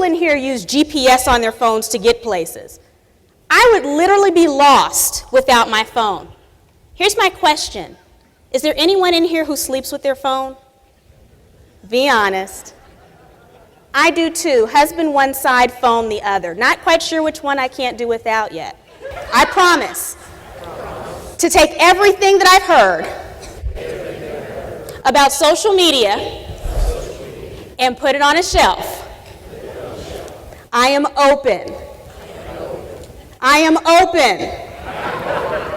in here use GPS on their phones to get places? I would literally be lost without my phone. Here's my question. Is there anyone in here who sleeps with their phone? Be honest. I do too. Husband one side, phone the other. Not quite sure which one I can't do without yet. I promise to take everything that I've heard about social media and put it on a shelf. I am open. I am open.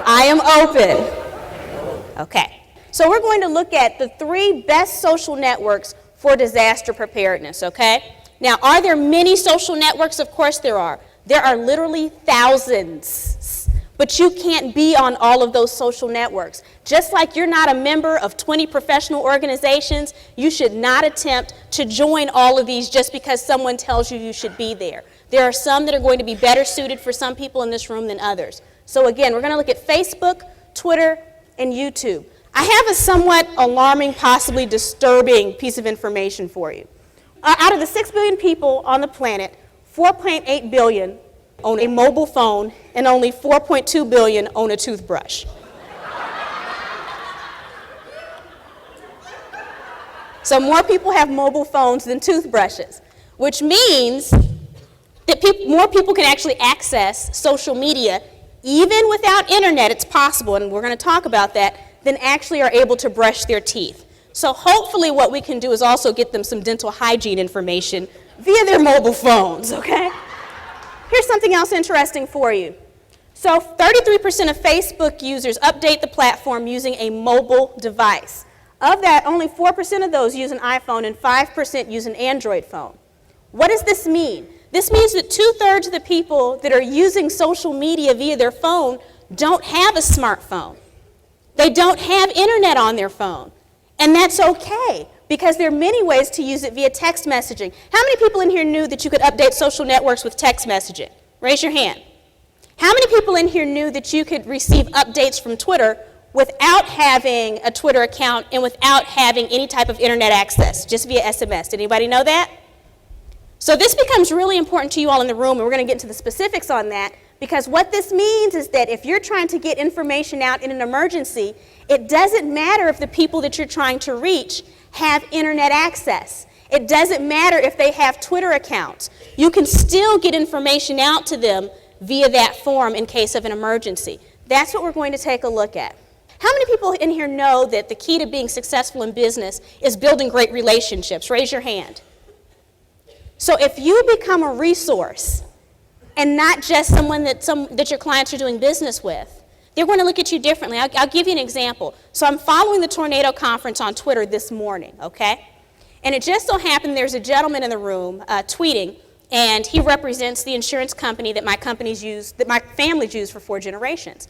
I am open. Okay. So we're going to look at the 3 best social networks for disaster preparedness, okay? Now, are there many social networks? Of course there are. There are literally thousands, but you can't be on all of those social networks. Just like you're not a member of 20 professional organizations, you should not attempt to join all of these just because someone tells you you should be there. There are some that are going to be better suited for some people in this room than others. So again, we're going to look at Facebook, Twitter, and YouTube. I have a somewhat alarming, possibly disturbing piece of information for you. Out of the 6 billion people on the planet, 4.8 billion own a mobile phone and only 4.2 billion own a toothbrush. So more people have mobile phones than toothbrushes, which means that more people can actually access social media, even without internet, it's possible, and we're going to talk about that, than actually are able to brush their teeth. So hopefully what we can do is also get them some dental hygiene information via their mobile phones, okay? Here's something else interesting for you. So 33% of Facebook users update the platform using a mobile device. Of that, only 4% of those use an iPhone and 5% use an Android phone. What does this mean? This means that 2/3 of the people that are using social media via their phone don't have a smartphone. They don't have internet on their phone. And that's okay, because there are many ways to use it via text messaging. How many people in here knew that you could update social networks with text messaging? Raise your hand. How many people in here knew that you could receive updates from Twitter without having a Twitter account and without having any type of internet access, just via SMS? Did anybody know that? So this becomes really important to you all in the room, and we're going to get into the specifics on that, because what this means is that if you're trying to get information out in an emergency, it doesn't matter if the people that you're trying to reach have internet access. It doesn't matter if they have Twitter accounts. You can still get information out to them via that form in case of an emergency. That's what we're going to take a look at. How many people in here know that the key to being successful in business is building great relationships? Raise your hand. So if you become a resource and not just someone that your clients are doing business with, they're going to look at you differently. I'll give you an example. So I'm following the Tornado Conference on Twitter this morning, okay? And it just so happened there's a gentleman in the room tweeting, and he represents the insurance company that my family's used for 4 generations.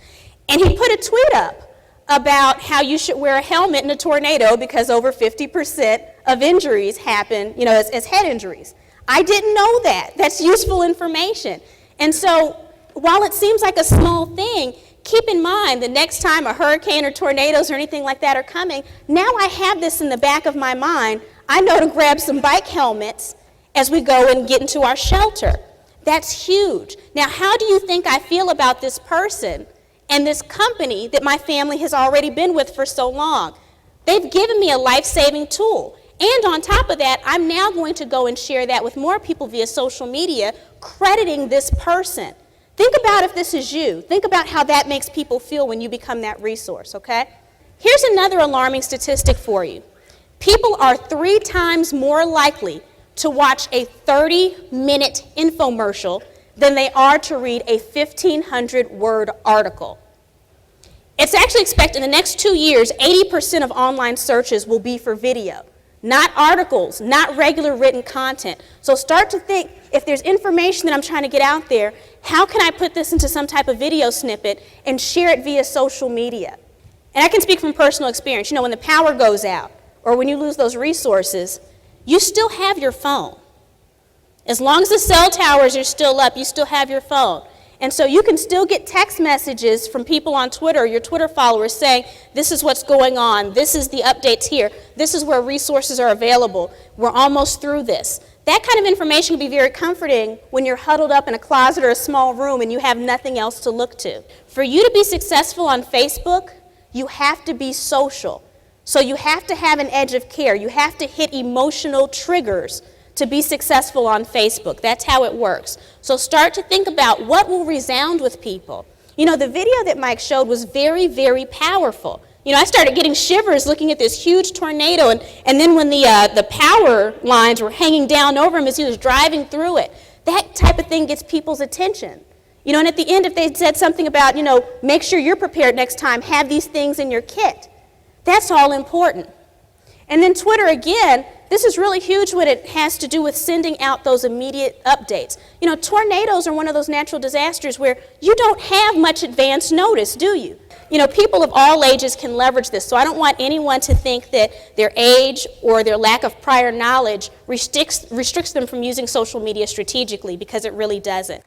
And he put a tweet up about how you should wear a helmet in a tornado because over 50% of injuries happen, as head injuries. I didn't know that. That's useful information. And so while it seems like a small thing, keep in mind the next time a hurricane or tornadoes or anything like that are coming, now I have this in the back of my mind. I know to grab some bike helmets as we go and get into our shelter. That's huge. Now, how do you think I feel about this person and this company that my family has already been with for so long? They've given me a life-saving tool. And on top of that, I'm now going to go and share that with more people via social media, crediting this person. Think about if this is you. Think about how that makes people feel when you become that resource, okay? Here's another alarming statistic for you. People are 3 times more likely to watch a 30-minute infomercial than they are to read a 1,500-word article. It's actually expected in the next 2 years, 80% of online searches will be for video. Not articles, not regular written content. So start to think, if there's information that I'm trying to get out there, how can I put this into some type of video snippet and share it via social media? And I can speak from personal experience. When the power goes out or when you lose those resources, you still have your phone. As long as the cell towers are still up, you still have your phone. And so you can still get text messages from people on Twitter, your Twitter followers, saying, this is what's going on, this is the updates here, this is where resources are available, we're almost through this. That kind of information can be very comforting when you're huddled up in a closet or a small room and you have nothing else to look to. For you to be successful on Facebook, you have to be social. So you have to have an edge of care. You have to hit emotional triggers to be successful on Facebook. That's how it works. So start to think about what will resound with people. You know, the video that Mike showed was very, very powerful. You know, I started getting shivers looking at this huge tornado, and then when the power lines were hanging down over him as he was driving through it, that type of thing gets people's attention. You know, and at the end, if they said something about, you know, make sure you're prepared next time, have these things in your kit, that's all important. And then Twitter, again, this is really huge when it has to do with sending out those immediate updates. You know, tornadoes are one of those natural disasters where you don't have much advance notice, do you? You know, people of all ages can leverage this, so I don't want anyone to think that their age or their lack of prior knowledge restricts them from using social media strategically, because it really doesn't.